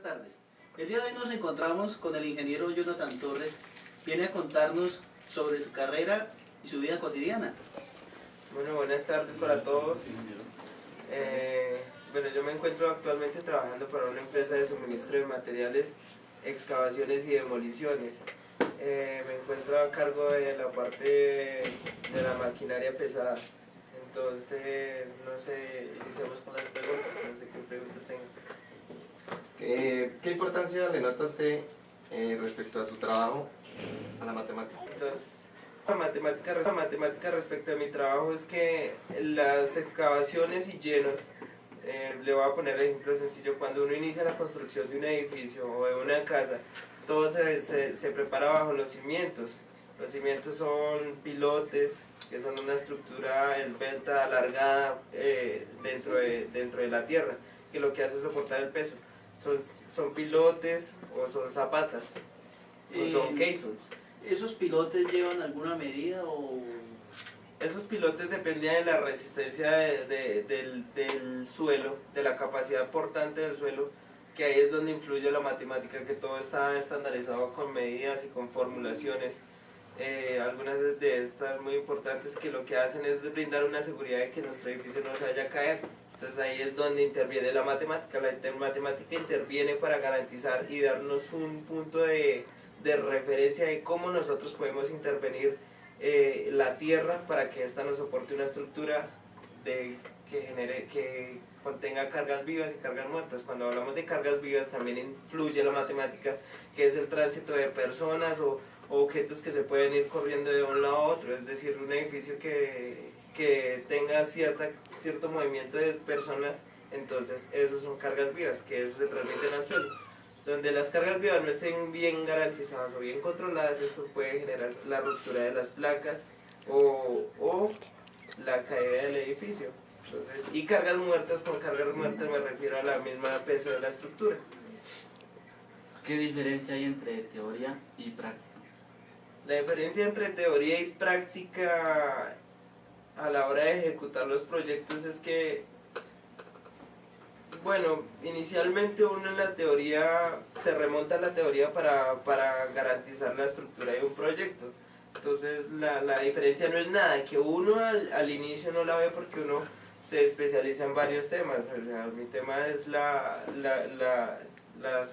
tardes. El día de hoy nos encontramos con el ingeniero Jonathan Torres. Viene a contarnos sobre su carrera y su vida cotidiana. Bueno, buenas tardes para todos. Bueno, yo me encuentro actualmente trabajando para una empresa de suministro de materiales, excavaciones y demoliciones. Me encuentro a cargo de la parte de la maquinaria pesada. Entonces, no sé, iniciamos con las preguntas, no sé qué preguntas tengan. ¿Qué importancia le nota usted respecto a su trabajo a la matemática? Entonces, la matemática respecto a mi trabajo es que las excavaciones y llenos, le voy a poner el ejemplo sencillo, cuando uno inicia la construcción de un edificio o de una casa, todo se prepara bajo los cimientos. Los cimientos son pilotes, que son una estructura esbelta, alargada dentro de la tierra, que lo que hace es soportar el peso. Son pilotes o son zapatas, o son caissons. ¿Esos pilotes llevan alguna medida o...? Esos pilotes dependían de la resistencia del suelo, de la capacidad portante del suelo, que ahí es donde influye la matemática, que todo está estandarizado con medidas y con formulaciones. Algunas de estas muy importantes que lo que hacen es brindar una seguridad de que nuestro edificio no se vaya a caer. Entonces ahí es donde interviene la matemática. La matemática interviene para garantizar y darnos un punto de referencia de cómo nosotros podemos intervenir la tierra para que ésta nos soporte una estructura que contenga cargas vivas y cargas muertas. Cuando hablamos de cargas vivas también influye la matemática, que es el tránsito de personas o objetos que se pueden ir corriendo de un lado a otro, es decir, un edificio que tenga cierto movimiento de personas, entonces esos son cargas vivas, que eso se transmiten al suelo. Donde las cargas vivas no estén bien garantizadas o bien controladas, esto puede generar la ruptura de las placas o la caída del edificio. Entonces, y cargas muertas, con cargas muertas me refiero a la misma peso de la estructura. ¿Qué diferencia hay entre teoría y práctica? La diferencia entre teoría y práctica a la hora de ejecutar los proyectos es que, bueno, inicialmente uno en la teoría se remonta a la teoría para garantizar la estructura de un proyecto. Entonces la diferencia no es nada, que uno al inicio no la ve porque uno se especializa en varios temas. O sea, mi tema es las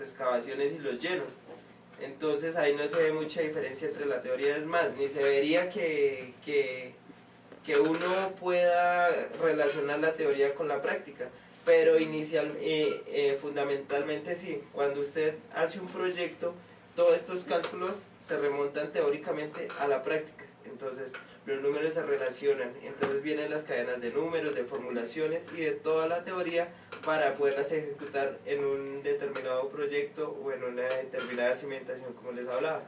excavaciones y los llenos. Entonces ahí no se ve mucha diferencia entre la teoría, es más, ni se vería que uno pueda relacionar la teoría con la práctica, pero fundamentalmente sí. Cuando usted hace un proyecto, todos estos cálculos se remontan teóricamente a la práctica, entonces los números se relacionan, entonces vienen las cadenas de números, de formulaciones y de toda la teoría para poderlas ejecutar en un determinado proyecto o en una determinada cimentación, como les hablaba.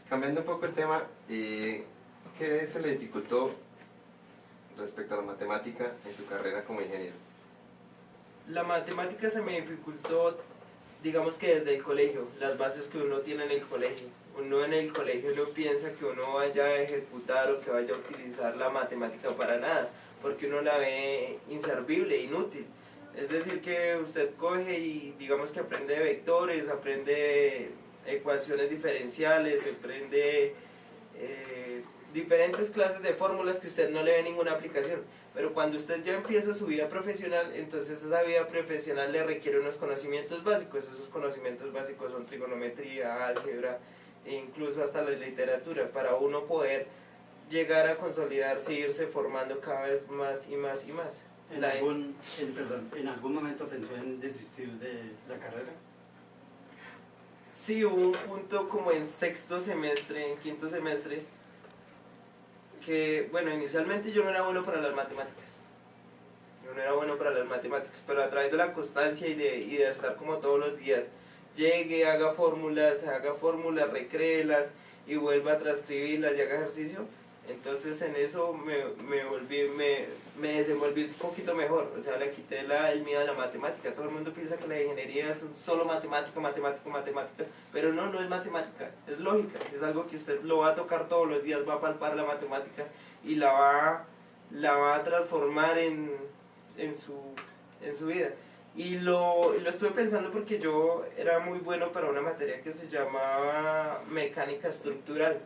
Cambiando un poco el tema, ¿qué se le dificultó respecto a la matemática en su carrera como ingeniero? La matemática se me dificultó, digamos que desde el colegio, las bases que uno tiene en el colegio. Uno en el colegio no piensa que uno vaya a ejecutar o que vaya a utilizar la matemática para nada, porque uno la ve inservible, inútil. Es decir, que usted coge y digamos que aprende vectores, aprende ecuaciones diferenciales, aprende diferentes clases de fórmulas que usted no le ve ninguna aplicación. Pero cuando usted ya empieza su vida profesional, entonces esa vida profesional le requiere unos conocimientos básicos. Esos conocimientos básicos son trigonometría, álgebra, e incluso hasta la literatura, para uno poder llegar a consolidarse e irse formando cada vez más y más y más. ¿En algún momento pensó en desistir de la carrera? Sí, hubo un punto como en sexto semestre, en quinto semestre, que, bueno, inicialmente yo no era bueno para las matemáticas. Yo no era bueno para las matemáticas, pero a través de la constancia y de estar como todos los días, llegue, haga fórmulas, recréelas y vuelva a transcribirlas y haga ejercicio. Entonces en eso me desenvolví un poquito mejor, o sea, le quité el miedo a la matemática. Todo el mundo piensa que la ingeniería es solo matemática, pero no es matemática, es lógica, es algo que usted lo va a tocar todos los días, va a palpar la matemática y la va a transformar en su vida. Y lo estuve pensando porque yo era muy bueno para una materia que se llamaba mecánica estructural,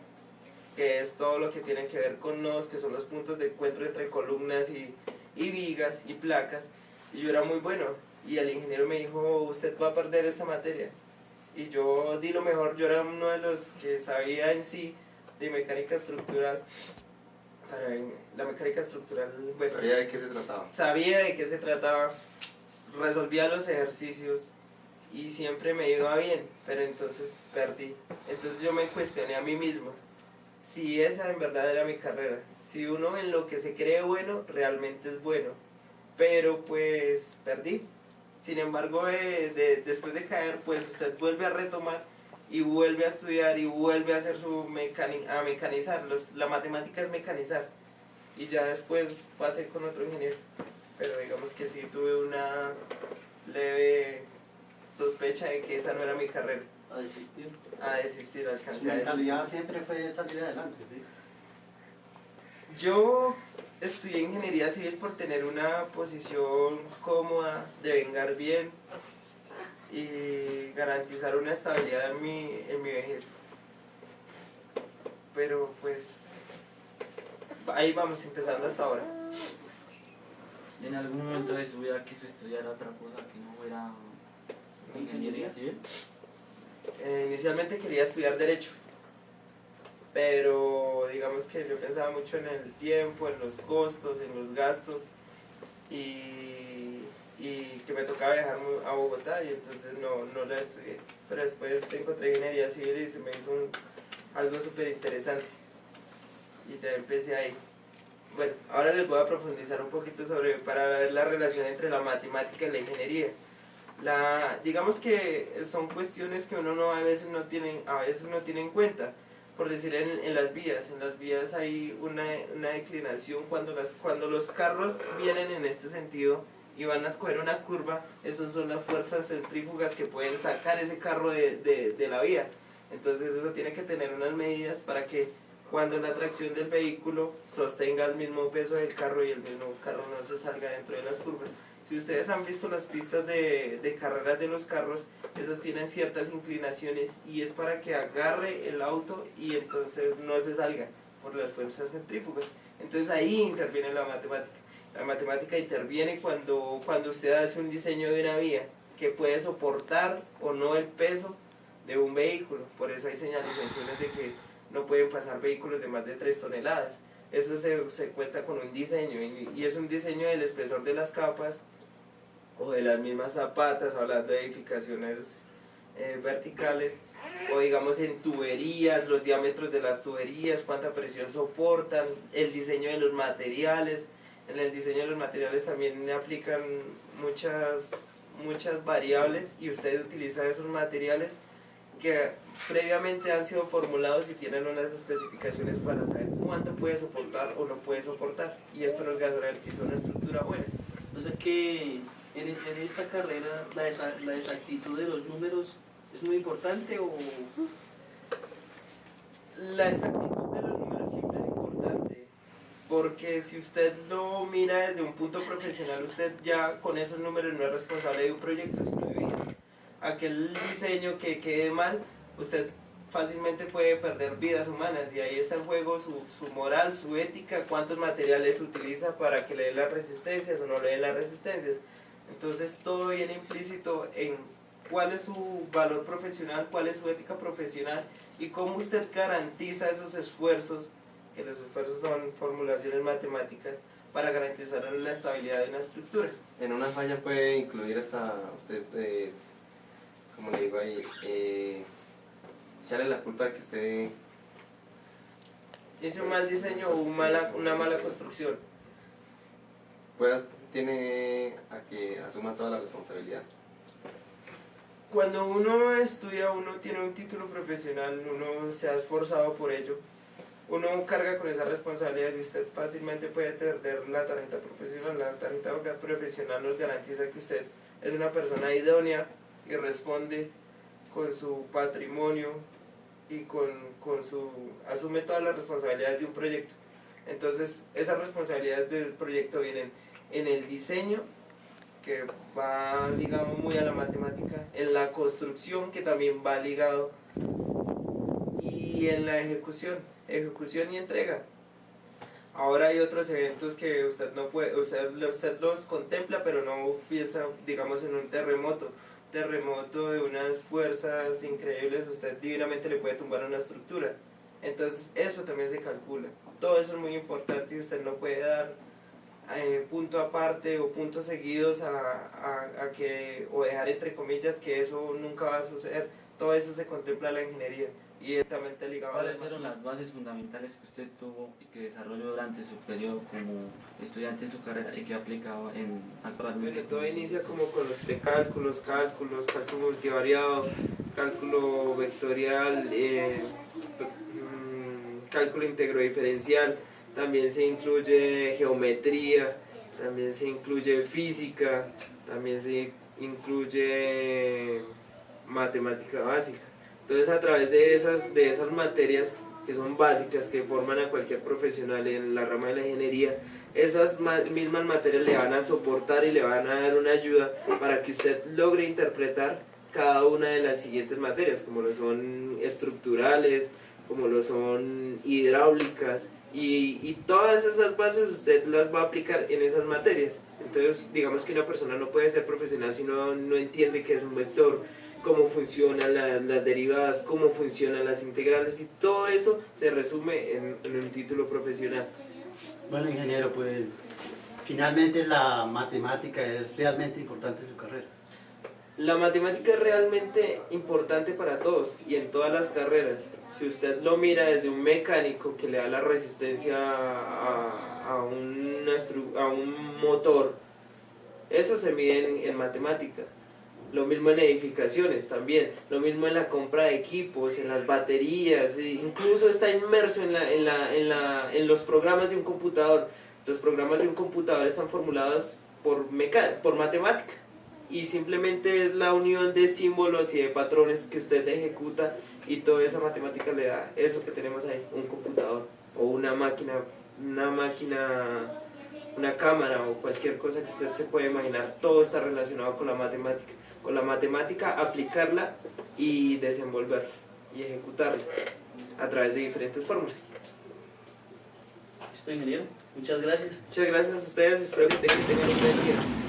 que es todo lo que tiene que ver con nodos, que son los puntos de encuentro entre columnas y vigas y placas. Y yo era muy bueno. Y el ingeniero me dijo, usted va a perder esta materia. Y yo di lo mejor, yo era uno de los que sabía en sí de mecánica estructural. Para la mecánica estructural, pues, ¿Sabía de qué se trataba? sabía de qué se trataba, resolvía los ejercicios y siempre me iba bien, pero entonces perdí. Entonces yo me cuestioné a mí mismo si esa en verdad era mi carrera. Si uno en lo que se cree bueno, realmente es bueno. Pero pues perdí. Sin embargo, después de caer, pues usted vuelve a retomar y vuelve a estudiar y vuelve a hacer a mecanizar. La matemática es mecanizar. Y ya después pasé con otro ingeniero. Pero digamos que sí tuve una leve sospecha de que esa no era mi carrera. A desistir. A desistir, Su alcancé a desistir. mentalidad siempre fue salir adelante, ¿sí? Yo estudié ingeniería civil por tener una posición cómoda, de vengar bien y garantizar una estabilidad en mi vejez. Pero pues ahí vamos empezando hasta ahora. ¿En algún momento de su vida quiso estudiar otra cosa que no fuera ingeniería civil? Inicialmente quería estudiar Derecho, pero digamos que yo pensaba mucho en el tiempo, en los costos, en los gastos y que me tocaba viajar a Bogotá y entonces no la estudié. Pero después encontré Ingeniería Civil y se me hizo algo súper interesante y ya empecé ahí. Bueno, ahora les voy a profundizar un poquito para ver la relación entre la matemática y la ingeniería. Digamos que son cuestiones que uno a veces no tiene en cuenta. Por decir, en las vías hay una declinación cuando los carros vienen en este sentido y van a coger una curva, esas son las fuerzas centrífugas que pueden sacar ese carro de la vía. Entonces eso tiene que tener unas medidas para que cuando la tracción del vehículo sostenga el mismo peso del carro y el mismo carro no se salga dentro de las curvas. Si ustedes han visto las pistas de carreras de los carros, esas tienen ciertas inclinaciones y es para que agarre el auto y entonces no se salga por las fuerzas centrífugas. Entonces ahí interviene la matemática. La matemática interviene cuando usted hace un diseño de una vía que puede soportar o no el peso de un vehículo. Por eso hay señalizaciones de que no pueden pasar vehículos de más de 3 toneladas. Eso se cuenta con un diseño y es un diseño del espesor de las capas o de las mismas zapatas, hablando de edificaciones verticales, o digamos en tuberías, los diámetros de las tuberías, cuánta presión soportan, el diseño de los materiales. En el diseño de los materiales también le aplican muchas variables y usted utiliza esos materiales que previamente han sido formulados y tienen unas especificaciones para saber cuánto puede soportar o no puede soportar, y esto nos garantiza una estructura buena. O sea que en esta carrera la exactitud de los números es muy importante o... La exactitud de los números siempre es importante, porque si usted lo mira desde un punto profesional, usted ya con esos números no es responsable de un proyecto, sino de vida. Aquel diseño que quede mal, usted fácilmente puede perder vidas humanas y ahí está en juego su moral, su ética, cuántos materiales utiliza para que le dé las resistencias o no le dé las resistencias. Entonces todo viene implícito en cuál es su valor profesional, cuál es su ética profesional y cómo usted garantiza esos esfuerzos, que los esfuerzos son formulaciones matemáticas, para garantizar la estabilidad de una estructura. En una falla puede incluir hasta ustedes, como le digo ahí, echarle la culpa de que usted Hice un mal diseño o una mala construcción. tiene a que asuma toda la responsabilidad. Cuando uno estudia, uno tiene un título profesional, uno se ha esforzado por ello, uno carga con esa responsabilidad y usted fácilmente puede perder la tarjeta profesional. La tarjeta profesional nos garantiza que usted es una persona idónea y responde con su patrimonio y asume todas las responsabilidades de un proyecto. Entonces esas responsabilidades del proyecto vienen en el diseño, que va ligado muy a la matemática, en la construcción, que también va ligado, y en la ejecución y entrega. Ahora hay otros eventos que usted no puede, usted los contempla, pero no piensa, digamos, en un terremoto de unas fuerzas increíbles, usted divinamente le puede tumbar una estructura. Entonces eso también se calcula. Todo eso es muy importante y usted no puede dar punto aparte o puntos seguidos a que, o dejar entre comillas que eso nunca va a suceder. Todo eso se contempla en la ingeniería y directamente ligado a la ¿Cuáles fueron las bases fundamentales que usted tuvo y que desarrolló durante su periodo como estudiante en su carrera y que ha aplicado actualmente? Bueno, todo inicia como con los precálculos, cálculo multivariado, cálculo vectorial, cálculo integro-diferencial, también se incluye geometría, también se incluye física, también se incluye matemática básica. Entonces a través de esas materias que son básicas, que forman a cualquier profesional en la rama de la ingeniería, esas mismas materias le van a soportar y le van a dar una ayuda para que usted logre interpretar cada una de las siguientes materias, como lo son estructurales, como lo son hidráulicas, y todas esas bases usted las va a aplicar en esas materias. Entonces digamos que una persona no puede ser profesional si no entiende qué es un vector, cómo funcionan las derivadas, cómo funcionan las integrales, y todo eso se resume en un título profesional. Bueno, ingeniero, pues finalmente la matemática es realmente importante en su carrera. La matemática es realmente importante para todos y en todas las carreras. Si usted lo mira desde un mecánico que le da la resistencia a un motor, eso se mide en matemática. Lo mismo en edificaciones también, lo mismo en la compra de equipos, en las baterías, incluso está inmerso en los programas de un computador. Los programas de un computador están formulados por matemática, y simplemente es la unión de símbolos y de patrones que usted ejecuta, y toda esa matemática le da eso que tenemos ahí, un computador o una máquina, una cámara o cualquier cosa que usted se pueda imaginar. Todo está relacionado con la matemática. Con la matemática aplicarla y desenvolverla y ejecutarla a través de diferentes fórmulas. Listo, ingeniero. Muchas gracias. Muchas gracias a ustedes, espero que tengan un buen día.